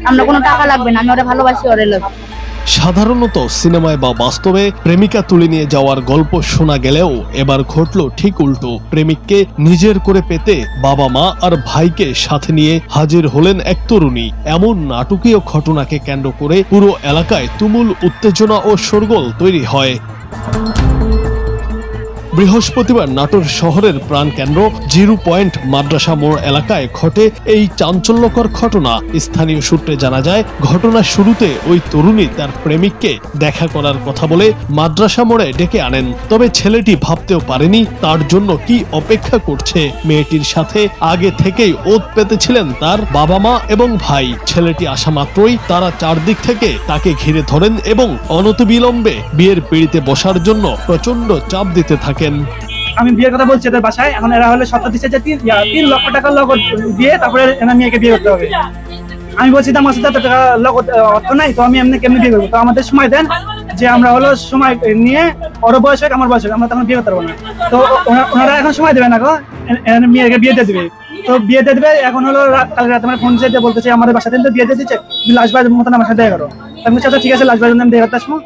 আমরা কোনো টাকা লাগবে না, আমি ওরা ভালোবাসি, ওরে লাগবে। সাধারণত সিনেমায় বা বাস্তবে প্রেমিকা তুলে নিয়ে যাওয়ার গল্প শোনা গেলেও এবার ঘটল ঠিক উল্টো। প্রেমিককে নিজের করে পেতে বাবা মা আর ভাইকে সাথে নিয়ে হাজির হলেন এক তরুণী। এমন নাটকীয় ঘটনাকে কেন্দ্র করে পুরো এলাকায় তুমুল উত্তেজনা ও শোরগোল তৈরি হয়। বৃহস্পতিবার নাটোর শহরের প্রাণকেন্দ্র 0 পয়েন্ট মাদ্রাসা মোড় এলাকায় ঘটে এই চাঞ্চল্যকর ঘটনা। স্থানীয় সূত্রে জানা যায়, ঘটনার শুরুতে ওই তরুণী তার প্রেমিককে দেখা করার কথা বলে মাদ্রাসা মোড়ে ডেকে আনেন। তবে ছেলেটি ভাবতেও পারেনি তার জন্য কি অপেক্ষা করছে। মেয়েটির সাথে আগে থেকেই ওত পেতেছিলেন তার বাবা মা এবং ভাই। ছেলেটি আসা মাত্রই তারা চারদিক থেকে তাকে ঘিরে ধরেন এবং অনতিবিলম্বে বিয়ের পিঁড়িতে বসার জন্য প্রচন্ড চাপ দিতে থাকেন। আমি বিয়ের কথা বলছি এদের বাসায়, এখন এরা হলে শর্ত দিচ্ছে যে 3 লক্ষ টাকা লগত দিয়ে তারপরে এনার মেয়েকে বিয়ে করতে হবে। আমি বলছি আমার সাথে এত টাকা লগত অর্থ নাই, তো আমি এমনি কেমনি বিয়ে করবো? তো আমাদের সময় দেন, যে আমরা হলো সময় নিয়ে ওর বয়স হোক আমার বয়স হোক, আমরা তখন বিয়ে করতে পারবো না। তো ওনারা এখন সময় দেবে না গো, মেয়েকে বিয়ে দিয়ে দিবে। তো বিয়ে দিয়ে দিবে, এখন হলো কালকে রাতে আমার ফোন দিয়ে বলতেছে আমাদের বাসাতে তো বিয়ে দিয়ে দিচ্ছে, লাস্টবার মতন আমার সাথে দেখা করো। আমি বলছি আচ্ছা ঠিক আছে, লাস্টবার আমি দেখা করতে আসবো।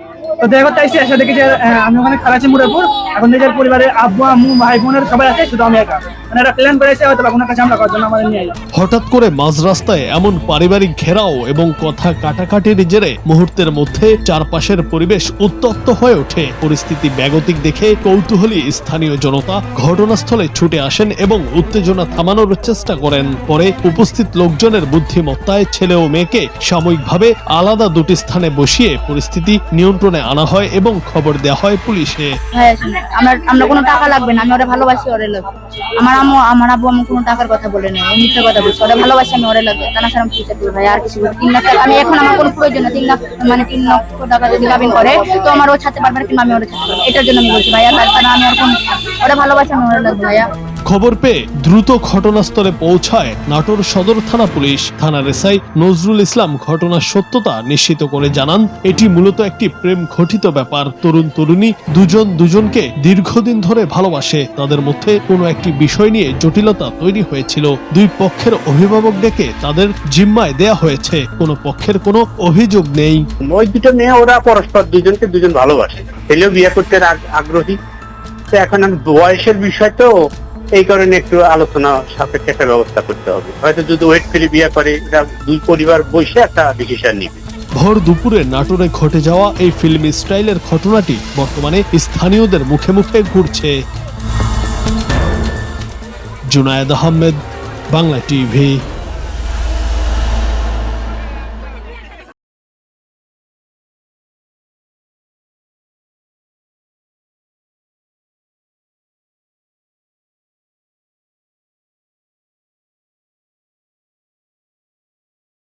তো দেখা করতে আসছি, এসে দেখি যে আমি ওখানে খারাপ আছি মুরাদপুর। এখন নিজের পরিবারে আব্বু আম্মু ভাই বোনের সবাই আছে, শুধু আমি একা। মানে এরা প্ল্যান করেছে হয়তো কোনো কাছে আমরা করার জন্য আমাদের নিয়ে। হঠাৎ করে মাঝ রাস্তায় এমন পারিবারিক ঘেরাও এবং কথা কাটাকাটির জেরে মুহূর্তের মধ্যে চারপাশের পরিবেশ উত্তপ্ত হয়ে ওঠে। পরিস্থিতি বেগতিক দেখে কৌতূহলী স্থানীয় জনতা ঘটনাস্থলে ছুটে আসেন এবং উত্তেজনা থামানোর চেষ্টা করেন। পরে উপস্থিত লোকজনের বুদ্ধিমত্তায় ছেলে ও মেয়েকে সাময়িকভাবে আলাদা দুটি স্থানে বসিয়ে পরিস্থিতি নিয়ন্ত্রণে আনা হয় এবং খবর দেওয়া হয় পুলিশে। আমরা কোনো টাকা লাগবে না, আমি ওরা ভালোবাসি, ওরে লাগবে। আমার আব্বু আমি কোনো টাকার কথা বলে নেই, ও মিথ্যা কথা বলছে। ওরা ভালোবাসি, আমি ওরে লাগবে। তা না স্যার আমি ফিউচার করবো ভাই, আর কিছু 3 লাখ টাকা আমি এখন আমার কোনো প্রয়োজন না। 3 লাখ মানে 3 লক্ষ টাকা যদি গাবিন করে তো আমার ও ছাড়তে পারবে না, কিন্তু আমি ওরে ছাড়তে পারবো। এটার জন্য আমি বলছি ভাইয়া, তাছাড়া আমি আর কোনো, ওরা ভালোবাসি, আমি ওরে লাগবে ভাইয়া। খবর পেয়ে দ্রুত ঘটনাস্থলে পৌঁছায় নাটোর সদর থানা পুলিশ। থানার এসআই নজরুল ইসলাম ঘটনার সত্যতা নিশ্চিত করে জানান, এটি মূলত একটি প্রেম ঘটিত ব্যাপার। তরুণ তরুণী দুজনকে দীর্ঘদিন ধরে ভালোবাসে। তাদের মধ্যে কোনো একটি বিষয় নিয়ে জটিলতা তৈরি হয়েছিল। দুই পক্ষের অভিভাবক ডেকে তাদের জিম্মায় দেয়া হয়েছে। কোনো পক্ষের কোনো অভিযোগ নেই। ওই দুটো মেয়ে ওরা পরস্পর দুজন ভালোবাসে, ছেলেও বিয়ে করতে আগ্রহী। তো এখন বয়সের বিষয় তো, এই কারণে একটু আলোচনা সাপেক্ষে একটা ব্যবস্থা করতে হবে। হয়তো যদি ওয়েট ফেলে বিয়ে করে, এটা দুই পরিবার বসে একটা ডিসিশন নিবে। ভোর দুপুরে নাটোরে ঘটে যাওয়া এই ফিল্মি স্টাইলের ঘটনাটি বর্তমানে স্থানীয়দের মুখে মুখে ঘুরছে। জুনায়েদ আহমেদ, বাংলা টিভি।